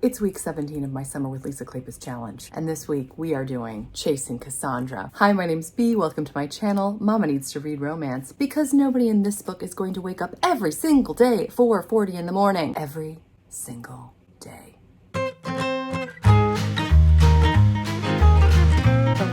It's week 17 of my Summer with Lisa Kleypas challenge, and this week we are doing Chasing Cassandra. Hi, my name's Bea. Welcome to my channel. Mama needs to read romance because nobody in this book is going to wake up every single day at 4:40 in the morning. Every single day. The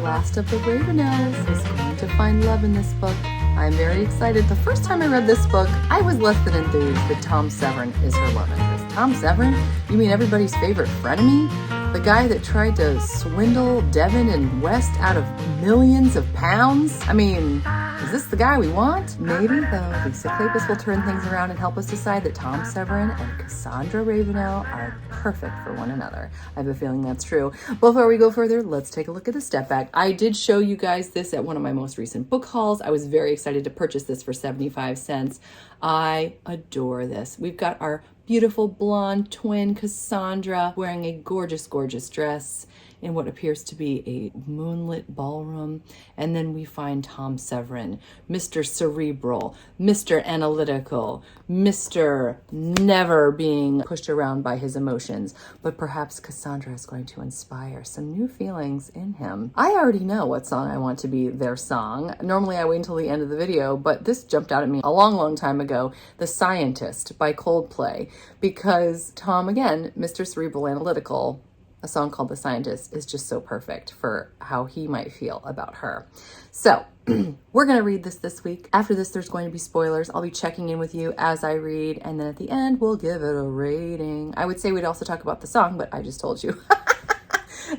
last of the Ravenels is going to find love in this book. I'm very excited. The first time I read this book, I was less than enthused that Tom Severin is her love interest. Tom Severin? You mean everybody's favorite frenemy? The guy that tried to swindle Devin and West out of millions of pounds? I mean, is this the guy we want? Maybe, though. Lisa Kleypas will turn things around and help us decide that Tom Severin and Cassandra Ravenel are perfect for one another. I have a feeling that's true. Before we go further, let's take a look at the step back. I did show you guys this at one of my most recent book hauls. I was very excited to purchase this for 75 cents. I adore this. We've got our beautiful blonde twin Cassandra wearing a gorgeous, gorgeous dress in what appears to be a moonlit ballroom. And then we find Tom Severin, Mr. Cerebral, Mr. Analytical, Mr. Never being pushed around by his emotions. But perhaps Cassandra is going to inspire some new feelings in him. I already know what song I want to be their song. Normally I wait until the end of the video, but this jumped out at me a long, long time ago. The Scientist by Coldplay. Because Tom, again, Mr. Cerebral Analytical, a song called The Scientist is just so perfect for how he might feel about her. So we're going to read this week. After this, there's going to be spoilers. I'll be checking in with you as I read. And then at the end, we'll give it a rating. I would say we'd also talk about the song, but I just told you.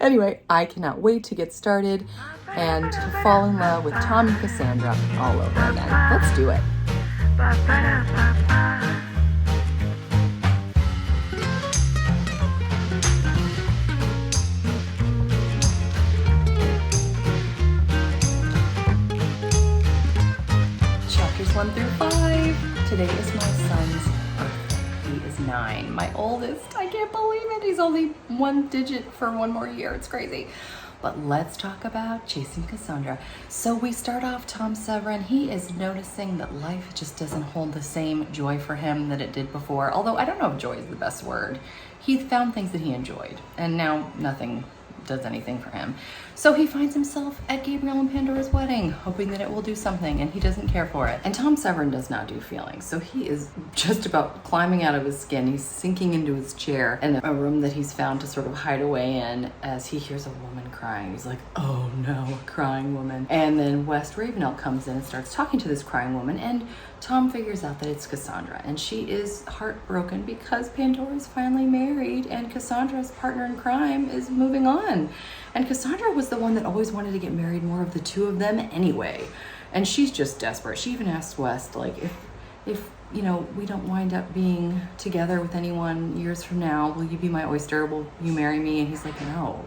Anyway, I cannot wait to get started and to fall in love with Tom and Cassandra all over again. Let's do it. Chapters 1 through 5. Today is my son's birthday. He is 9. My oldest. I can't believe it. He's only one digit for one more year. It's crazy. But let's talk about Chasing Cassandra. So we start off Tom Severin. He is noticing that life just doesn't hold the same joy for him that it did before. Although I don't know if joy is the best word. He found things that he enjoyed, and now nothing does anything for him. So he finds himself at Gabriel and Pandora's wedding, hoping that it will do something, and he doesn't care for it. And Tom Severin does not do feelings, so he is just about climbing out of his skin. He's sinking into his chair in a room that he's found to sort of hide away in as he hears a woman crying. He's like, oh no, a crying woman. And then West Ravenel comes in and starts talking to this crying woman, and Tom figures out that it's Cassandra, and she is heartbroken because Pandora's finally married and Cassandra's partner in crime is moving on. And Cassandra was the one that always wanted to get married, more of the two of them anyway. And she's just desperate. She even asked West, like, if you know, we don't wind up being together with anyone years from now, will you be my oyster? Will you marry me? And he's like, no,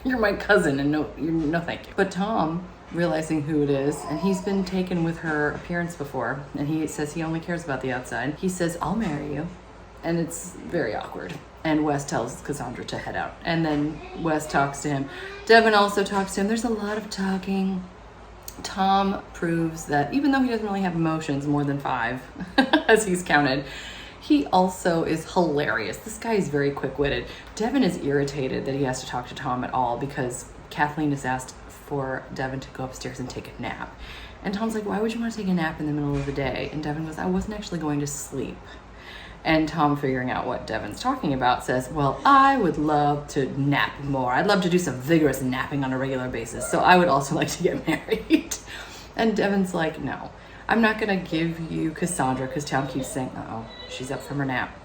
you're my cousin, and no thank you. But Tom, realizing who it is, and he's been taken with her appearance before, and he says he only cares about the outside. He says, I'll marry you. And it's very awkward. And West tells Cassandra to head out. And then West talks to him. Devin also talks to him. There's a lot of talking. Tom proves that even though he doesn't really have emotions, more than 5, as he's counted, he also is hilarious. This guy is very quick-witted. Devin is irritated that he has to talk to Tom at all because Kathleen has asked for Devin to go upstairs and take a nap. And Tom's like, why would you want to take a nap in the middle of the day? And Devin goes, I wasn't actually going to sleep. And Tom, figuring out what Devin's talking about, says, well, I would love to nap more. I'd love to do some vigorous napping on a regular basis. So I would also like to get married. And Devin's like, no, I'm not going to give you Cassandra, because Tom keeps saying, uh-oh, she's up from her nap.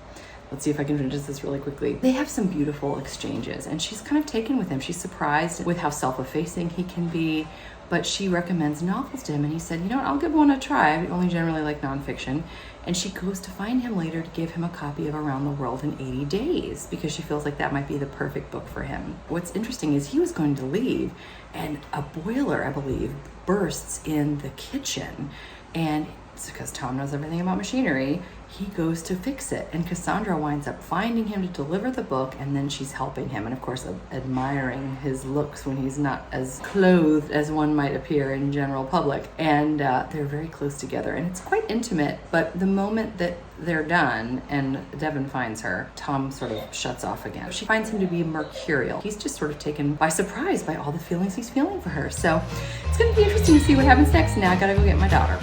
Let's see if I can finish this really quickly. They have some beautiful exchanges, and she's kind of taken with him. She's surprised with how self-effacing he can be, but she recommends novels to him, and he said, you know what, I'll give one a try. I only generally like nonfiction. And she goes to find him later to give him a copy of Around the World in 80 Days because she feels like that might be the perfect book for him. What's interesting is he was going to leave, and a boiler, I believe, bursts in the kitchen, and it's because Tom knows everything about machinery. He goes to fix it, and Cassandra winds up finding him to deliver the book, and then she's helping him, and of course admiring his looks when he's not as clothed as one might appear in general public. And they're very close together, and it's quite intimate. But the moment that they're done and Devin finds her, Tom sort of shuts off again. She finds him to be mercurial. He's just sort of taken by surprise by all the feelings he's feeling for her. So it's going to be interesting to see what happens next. Now I gotta go get my daughter.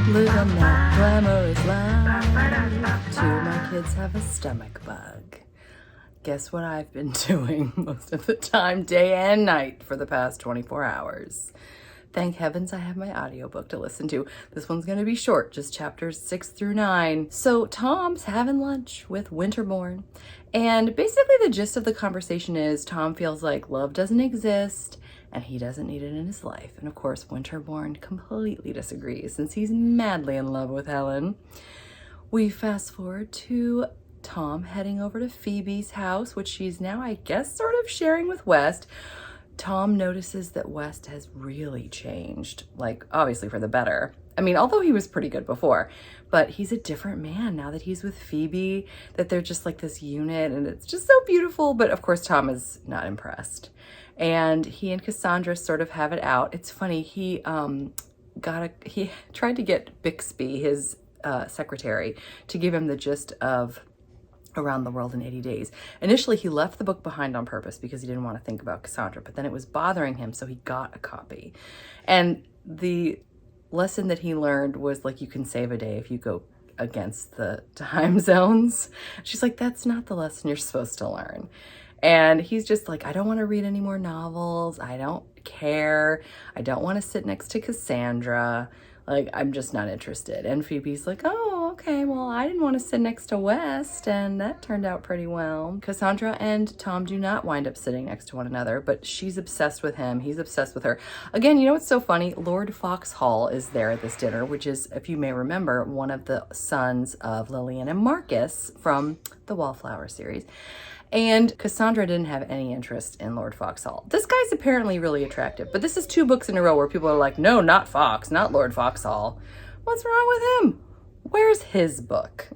Living that glamorous life till my kids have a stomach bug. Guess what I've been doing most of the time, day and night, for the past 24 hours. Thank heavens I have my audiobook to listen to. This one's going to be short, just chapters 6 through 9. So Tom's having lunch with Winterbourne. And basically the gist of the conversation is Tom feels like love doesn't exist and he doesn't need it in his life. And of course, Winterbourne completely disagrees since he's madly in love with Helen. We fast forward to Tom heading over to Phoebe's house, which she's now, I guess, sort of sharing with West. Tom notices that West has really changed, like obviously for the better. I mean, although he was pretty good before, but he's a different man now that he's with Phoebe, that they're just like this unit and it's just so beautiful. But of course, Tom is not impressed. And he and Cassandra sort of have it out. It's funny, he tried to get Bixby, his secretary, to give him the gist of Around the World in 80 Days. Initially, he left the book behind on purpose because he didn't want to think about Cassandra, but then it was bothering him, so he got a copy. And the lesson that he learned was, like, you can save a day if you go against the time zones. She's like, that's not the lesson you're supposed to learn. And he's just like, I don't want to read any more novels. I don't care. I don't want to sit next to Cassandra. Like, I'm just not interested. And Phoebe's like, oh, okay, well, I didn't want to sit next to West, and that turned out pretty well. Cassandra and Tom do not wind up sitting next to one another, but she's obsessed with him. He's obsessed with her. Again, you know what's so funny? Lord Foxhall is there at this dinner, which is, if you may remember, one of the sons of Lillian and Marcus from the Wallflower series. And Cassandra didn't have any interest in Lord Foxhall. This guy's apparently really attractive, but this is 2 books in a row where people are like, no, not Fox, not Lord Foxhall. What's wrong with him? Where's his book?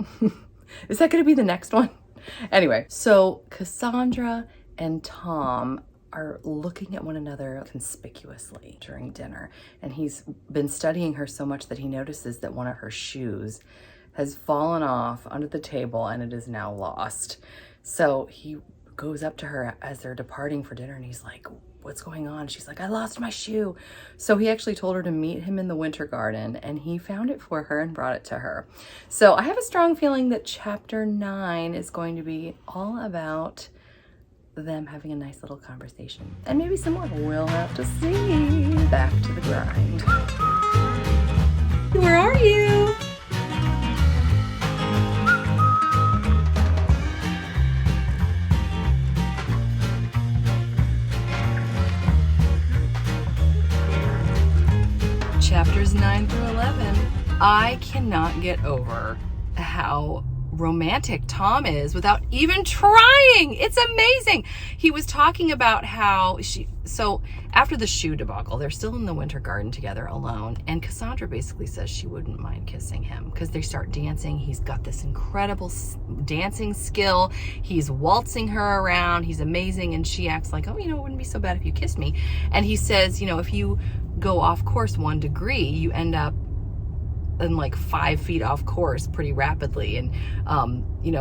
Is that going to be the next one? Anyway, so Cassandra and Tom are looking at one another conspicuously during dinner. And he's been studying her so much that he notices that one of her shoes has fallen off under the table and it is now lost. So he goes up to her as they're departing for dinner and he's like, what's going on? She's like, I lost my shoe. So he actually told her to meet him in the winter garden and he found it for her and brought it to her. So I have a strong feeling that chapter 9 is going to be all about them having a nice little conversation. And maybe some more. We'll have to see. Back to the grind. Where are you? Chapters 9 through 11. I cannot get over how romantic Tom is without even trying. It's amazing. He was talking about how so after the shoe debacle, they're still in the winter garden together alone. And Cassandra basically says she wouldn't mind kissing him because they start dancing. He's got this incredible dancing skill. He's waltzing her around. He's amazing. And she acts like, oh, it wouldn't be so bad if you kissed me. And he says, if you go off course 1 degree, you end up in like 5 feet off course pretty rapidly. And,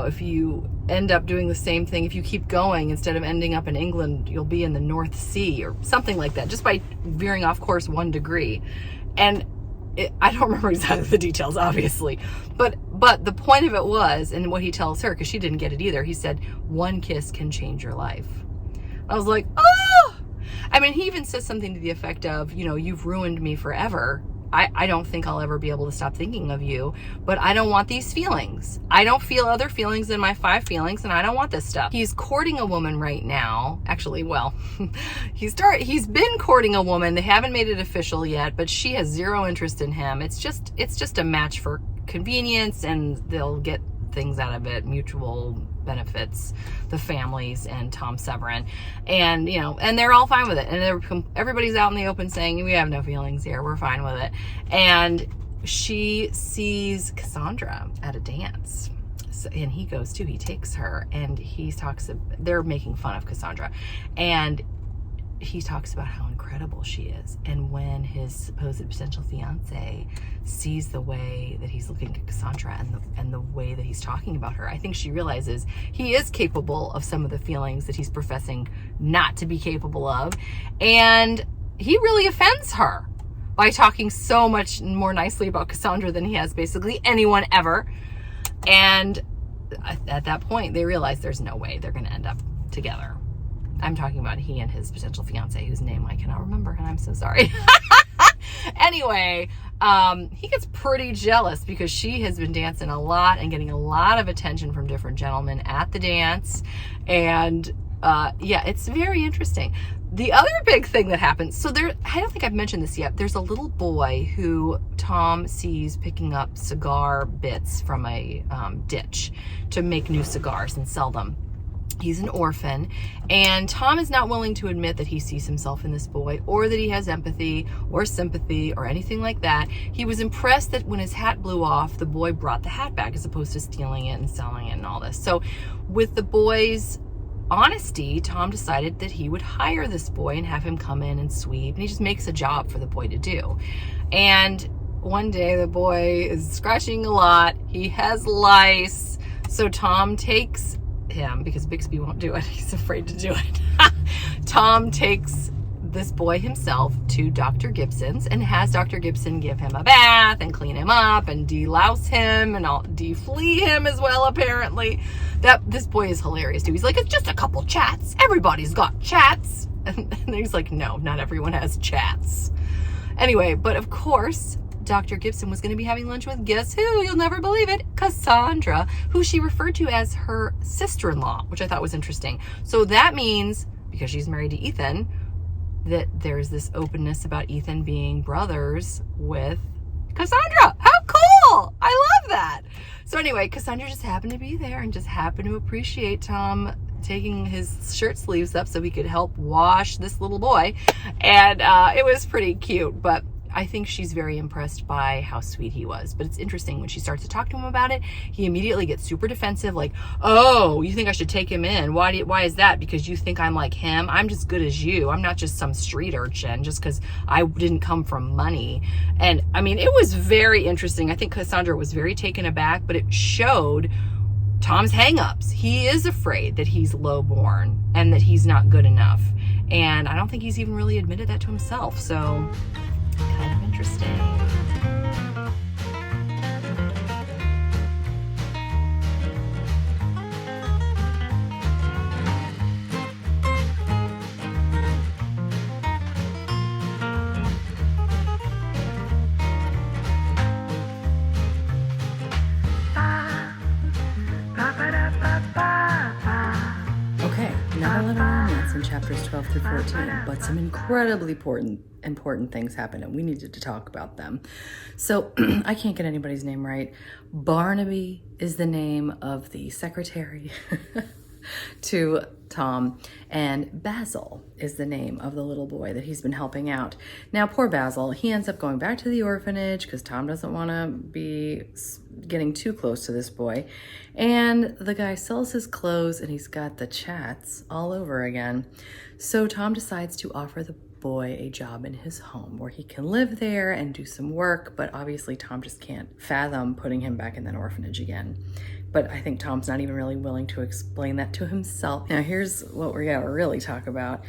if you end up doing the same thing, if you keep going, instead of ending up in England, you'll be in the North Sea or something like that, just by veering off course 1 degree. And I don't remember exactly the details, obviously, but the point of it was, and what he tells her, because she didn't get it either, he said, 1 kiss can change your life. I was like, oh! I mean, he even says something to the effect of, you've ruined me forever. I don't think I'll ever be able to stop thinking of you, but I don't want these feelings. I don't feel other feelings than my 5 feelings, and I don't want this stuff. He's courting a woman right now. Actually, well, he's been courting a woman. They haven't made it official yet, but she has 0 interest in him. It's just a match for convenience, and they'll get things out of it, mutual benefits, the families and Tom Severin, and and they're all fine with it, and everybody's out in the open saying we have no feelings here, we're fine with it. And she sees Cassandra at a dance. So, and he goes too. He takes her, and they're making fun of Cassandra, and he talks about how incredible she is. And when his supposed potential fiance sees the way that he's looking at Cassandra and the way that he's talking about her, I think she realizes he is capable of some of the feelings that he's professing not to be capable of. And he really offends her by talking so much more nicely about Cassandra than he has basically anyone ever. And at that point, they realize there's no way they're going to end up together. I'm talking about he and his potential fiance, whose name I cannot remember, and I'm so sorry. Anyway, he gets pretty jealous because she has been dancing a lot and getting a lot of attention from different gentlemen at the dance. And yeah, it's very interesting. The other big thing that happens, so I don't think I've mentioned this yet, there's a little boy who Tom sees picking up cigar bits from a ditch to make new cigars and sell them. He's an orphan, and Tom is not willing to admit that he sees himself in this boy, or that he has empathy or sympathy or anything like that. He was impressed that when his hat blew off, the boy brought the hat back as opposed to stealing it and selling it and all this. So with the boy's honesty, Tom decided that he would hire this boy and have him come in and sweep, and he just makes a job for the boy to do. And one day the boy is scratching a lot. He has lice. So Tom takes him, because Bixby won't do it. He's afraid to do it. Tom takes this boy himself to Dr. Gibson's and has Dr. Gibson give him a bath and clean him up and delouse him and deflea him as well, apparently. This boy is hilarious too. He's like, it's just a couple chats. Everybody's got chats. And he's like, no, not everyone has chats. Anyway, but of course, Dr. Gibson was going to be having lunch with, guess who? You'll never believe it, Cassandra, who she referred to as her sister-in-law, which I thought was interesting. So that means, because she's married to Ethan, that there's this openness about Ethan being brothers with Cassandra. How cool! I love that. So anyway, Cassandra just happened to be there and just happened to appreciate Tom taking his shirt sleeves up so he could help wash this little boy. And it was pretty cute, but I think she's very impressed by how sweet he was. But it's interesting, when she starts to talk to him about it, he immediately gets super defensive, like, oh, you think I should take him in? Why is that? Because you think I'm like him? I'm just good as you. I'm not just some street urchin just because I didn't come from money. And I mean, it was very interesting. I think Cassandra was very taken aback, but it showed Tom's hangups. He is afraid that he's lowborn and that he's not good enough. And I don't think he's even really admitted that to himself. So kind of interesting. Okay, not a lot of romance in chapters 12 through 14, but some incredibly important things happen, and we needed to talk about them. So I can't get anybody's name right. Barnaby is the name of the secretary to Tom, and Basil is the name of the little boy that he's been helping out. Now, poor Basil, he ends up going back to the orphanage because Tom doesn't want to be getting too close to this boy. And the guy sells his clothes, and he's got the chats all over again. So Tom decides to offer the boy a job in his home where he can live there and do some work, but obviously Tom just can't fathom putting him back in that orphanage again. But I think Tom's not even really willing to explain that to himself. Now here's what we're gonna really talk about.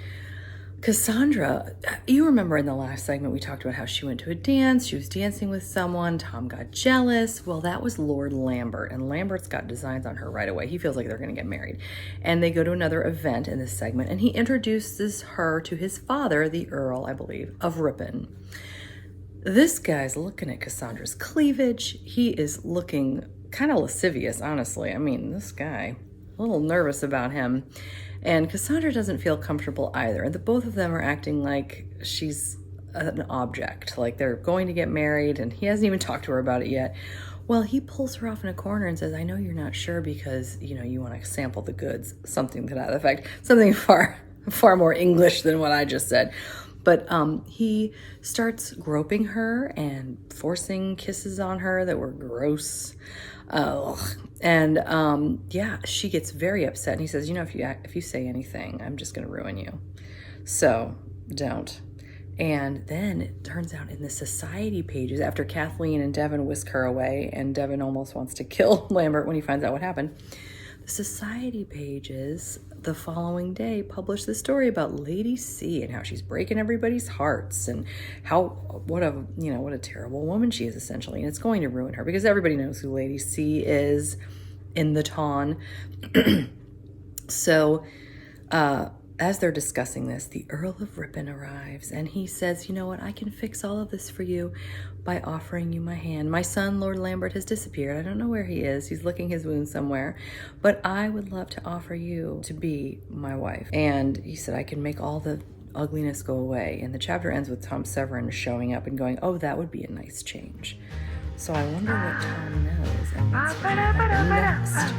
Cassandra, you remember in the last segment we talked about how she went to a dance, she was dancing with someone, Tom got jealous. Well, that was Lord Lambert, and Lambert's got designs on her right away. He feels like they're gonna get married. And they go to another event in this segment, and he introduces her to his father, the Earl, I believe, of Ripon. This guy's looking at Cassandra's cleavage. He is looking kind of lascivious, honestly. I mean, this guy, a little nervous about him. And Cassandra doesn't feel comfortable either. And the both of them are acting like she's an object, like they're going to get married, and he hasn't even talked to her about it yet. Well, he pulls her off in a corner and says, I know you're not sure because, you want to sample the goods, something to that effect, something far more English than what I just said. But he starts groping her and forcing kisses on her that were gross. And yeah, she gets very upset. And he says, if you say anything, I'm just going to ruin you. So don't. And then it turns out in the society pages, after Kathleen and Devin whisk her away, and Devin almost wants to kill Lambert when he finds out what happened, the society pages the following day published the story about Lady C and how she's breaking everybody's hearts and what a terrible woman she is, essentially. And it's going to ruin her because everybody knows who Lady C is in the Tawn. So, as they're discussing this, the Earl of Ripon arrives and he says, you know what, I can fix all of this for you by offering you my hand. My son, Lord Lambert, has disappeared. I don't know where he is. He's licking his wounds somewhere, but I would love to offer you to be my wife. And he said, I can make all the ugliness go away. And the chapter ends with Tom Severin showing up and going, oh, that would be a nice change. So I wonder what Tom knows and what's going to happen next.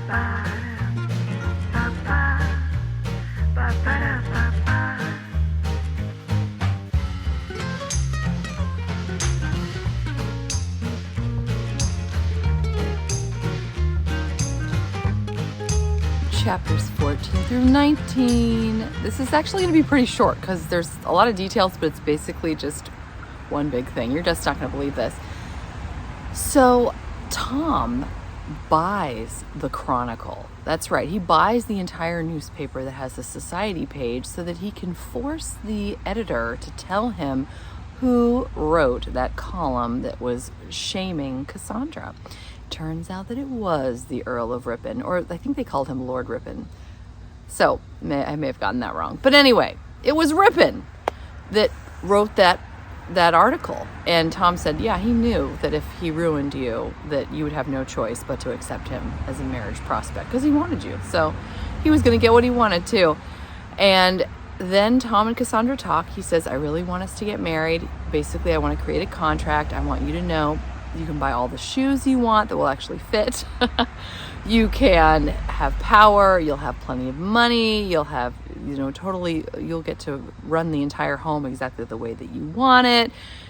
Chapters 14 through 19. This is actually going to be pretty short because there's a lot of details, but it's basically just one big thing. You're just not going to believe this. So Tom buys the Chronicle. That's right. He buys the entire newspaper that has the society page so that he can force the editor to tell him who wrote that column that was shaming Cassandra. Turns out that it was the Earl of Ripon, or I think they called him Lord Ripon. So I may have gotten that wrong. But anyway, it was Ripon that wrote that article. And Tom said, yeah, he knew that if he ruined you, that you would have no choice but to accept him as a marriage prospect because he wanted you. So he was going to get what he wanted too. And then Tom and Cassandra talk. He says, I really want us to get married. Basically, I want to create a contract. I want you to know you can buy all the shoes you want that will actually fit. You can have power. You'll have plenty of money. You'll have, you'll get to run the entire home exactly the way that you want it.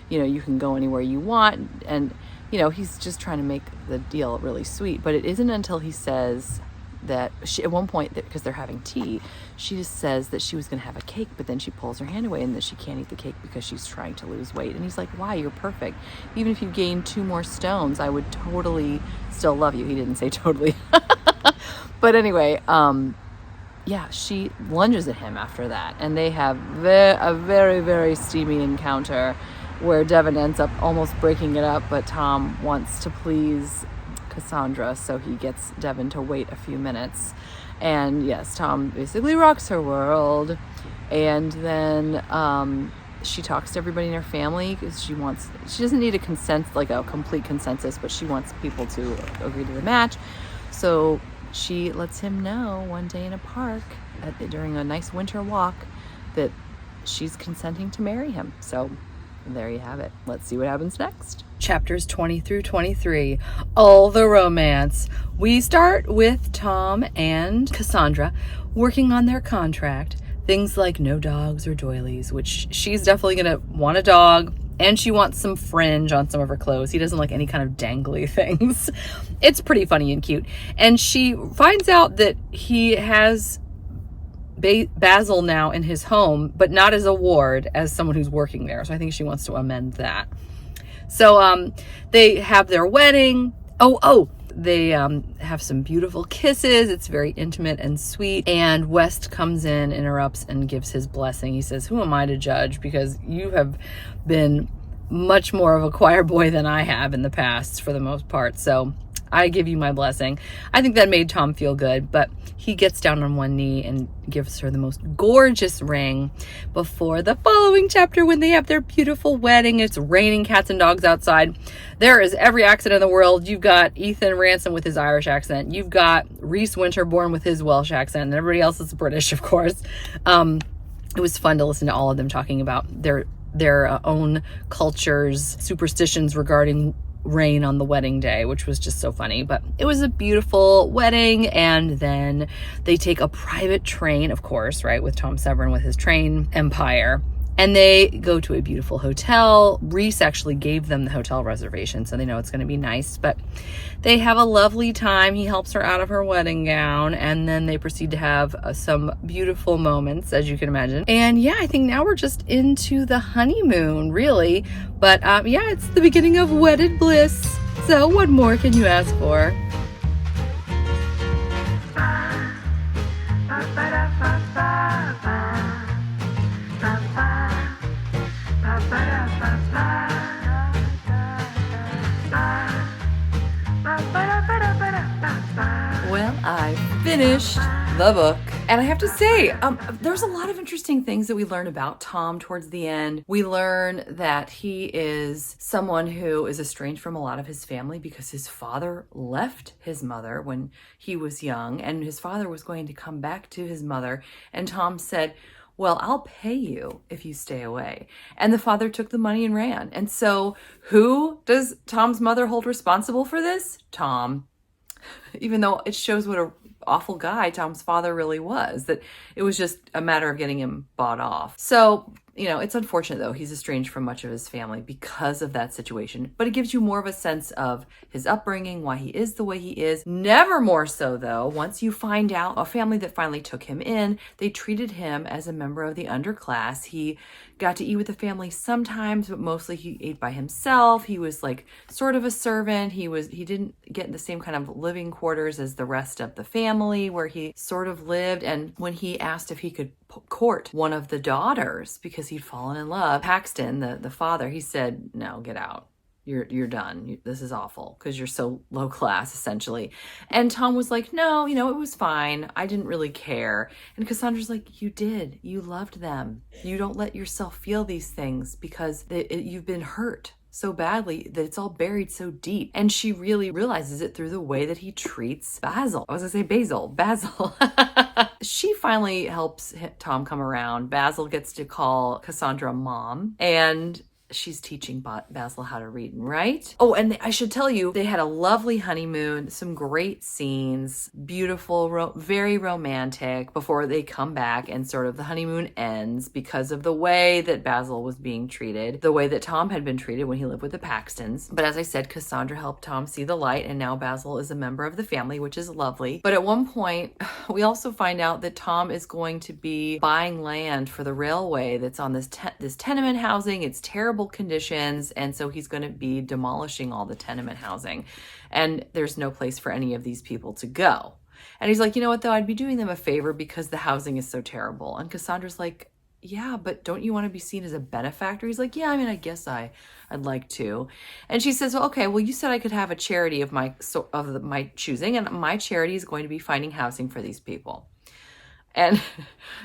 You can go anywhere you want. And, he's just trying to make the deal really sweet. But it isn't until he says that at one point, because they're having tea, she just says that she was going to have a cake, but then she pulls her hand away and that she can't eat the cake because she's trying to lose weight. And he's like, why? You're perfect. Even if you gain 2 more stones, I would totally still love you. He didn't say totally. But anyway, yeah, she lunges at him after that. And they have a very, very steamy encounter where Devin ends up almost breaking it up, but Tom wants to please Cassandra, so he gets Devin to wait a few minutes. And yes, Tom basically rocks her world. And then she talks to everybody in her family because she doesn't need a complete consensus, but she wants people to agree to the match. So she lets him know one day in a park during a nice winter walk that she's consenting to marry him. So there you have it. Let's see what happens next. Chapters 20 through 23, all the romance. We start with Tom and Cassandra working on their contract. Things like no dogs or doilies, which she's definitely going to want a dog, and she wants some fringe on some of her clothes. He doesn't like any kind of dangly things. It's pretty funny and cute. And she finds out that he has Basil now in his home, but not as a ward, as someone who's working there. So I think she wants to amend that. So they have their wedding. They have some beautiful kisses. It's very intimate and sweet. And West comes in, interrupts, and gives his blessing. He says, who am I to judge? Because you have been much more of a choir boy than I have in the past for the most part. So I give you my blessing. I think that made Tom feel good, but he gets down on one knee and gives her the most gorgeous ring before the following chapter when they have their beautiful wedding. It's raining cats and dogs outside. There is every accent in the world. You've got Ethan Ransom with his Irish accent. You've got Reese Winterbourne with his Welsh accent, and everybody else is British, of course. It was fun to listen to all of them talking about their own cultures, superstitions regarding rain on the wedding day, which was just so funny. But it was a beautiful wedding, and then they take a private train, of course, right, with Tom Severin with his train empire, And they go to a beautiful hotel. Reese actually gave them the hotel reservation, so they know it's going to be nice. But they have a lovely time. He helps her out of her wedding gown, and then they proceed to have some beautiful moments, as you can imagine. And yeah, I think now we're just into the honeymoon, really. But yeah, it's the beginning of wedded bliss. So what more can you ask for? Well, I finished the book. And I have to say, there's a lot of interesting things that we learn about Tom towards the end. We learn that he is someone who is estranged from a lot of his family because his father left his mother when he was young, and his father was going to come back to his mother. And Tom said, well, I'll pay you if you stay away. And the father took the money and ran. And so who does Tom's mother hold responsible for this? Tom. Even though it shows what a awful guy Tom's father really was, that it was just a matter of getting him bought off. So, you know, it's unfortunate though. He's estranged from much of his family because of that situation, but it gives you more of a sense of his upbringing, why he is the way he is. Never more so though, once you find out a family that finally took him in, they treated him as a member of the underclass. He got to eat with the family sometimes, but mostly he ate by himself. He was like sort of a servant. He didn't get in the same kind of living quarters as the rest of the family where he sort of lived. And when he asked if he could court one of the daughters because he'd fallen in love, Paxton, the father, he said, no, get out. You're done. This is awful because you're so low class, essentially. And Tom was like, no, you know, it was fine. I didn't really care. And Cassandra's like, you did. You loved them. You don't let yourself feel these things because you've been hurt so badly that it's all buried so deep. And she really realizes it through the way that he treats Basil. I was gonna say Basil. She finally helps Tom come around. Basil gets to call Cassandra mom, and she's teaching Basil how to read and write. Oh, and I should tell you, they had a lovely honeymoon, some great scenes, beautiful, very romantic, before they come back and sort of the honeymoon ends because of the way that Basil was being treated, the way that Tom had been treated when he lived with the Paxtons. But as I said, Cassandra helped Tom see the light, and now Basil is a member of the family, which is lovely. But at one point, we also find out that Tom is going to be buying land for the railway that's on this tenement housing. It's terrible conditions, and so he's going to be demolishing all the tenement housing, and there's no place for any of these people to go. And he's like, you know what though, I'd be doing them a favor because the housing is so terrible. And Cassandra's like, yeah, but don't you want to be seen as a benefactor? He's like, yeah, I mean, I guess I'd like to. And she says, well, okay, well, you said I could have a charity of my choosing, and my charity is going to be finding housing for these people. And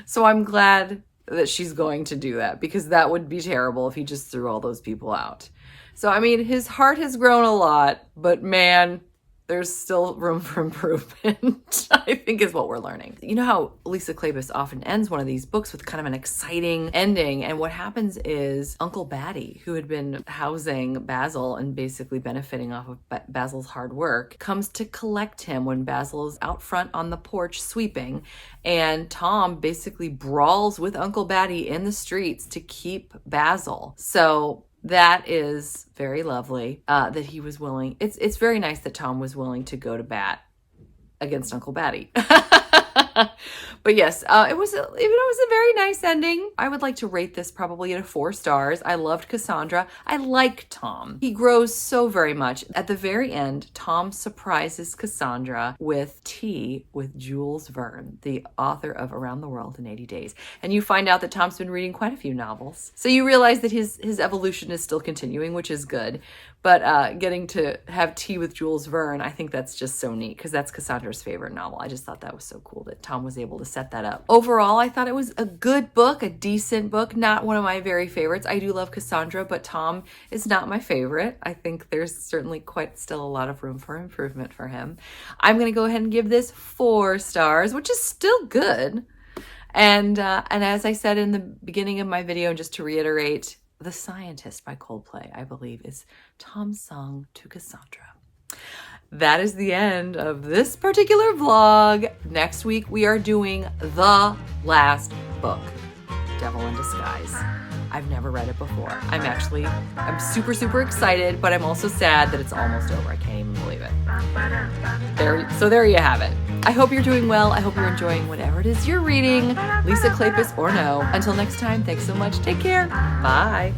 so I'm glad that she's going to do that, because that would be terrible if he just threw all those people out. So, I mean, his heart has grown a lot, but man, there's still room for improvement, I think is what we're learning. You know how Lisa Kleypas often ends one of these books with kind of an exciting ending, and what happens is Uncle Batty, who had been housing Basil and basically benefiting off of Basil's hard work, comes to collect him when Basil is out front on the porch sweeping, and Tom basically brawls with Uncle Batty in the streets to keep Basil. So that is very lovely that he was willing. It's very nice that Tom was willing to go to bat against Uncle Batty. But yes, it was a very nice ending. I would like to rate this probably at 4 stars. I loved Cassandra. I like Tom. He grows so very much. At the very end, Tom surprises Cassandra with tea with Jules Verne, the author of Around the World in 80 Days. And you find out that Tom's been reading quite a few novels. So you realize that his evolution is still continuing, which is good. But getting to have tea with Jules Verne, I think that's just so neat, because that's Cassandra's favorite novel. I just thought that was so cool that Tom was able to set that up. Overall, I thought it was a good book, a decent book, not one of my very favorites. I do love Cassandra, but Tom is not my favorite. I think there's certainly quite still a lot of room for improvement for him. I'm going to go ahead and give this 4 stars, which is still good. And as I said in the beginning of my video, just to reiterate, The Scientist by Coldplay, I believe, is Tom's song to Cassandra. That is the end of this particular vlog. Next week, we are doing the last book, Devil in Disguise. I've never read it before. I'm super, super excited, but I'm also sad that it's almost over. I can't even believe it. There you have it. I hope you're doing well. I hope you're enjoying whatever it is you're reading, Lisa Kleypas or no. Until next time, thanks so much. Take care. Bye.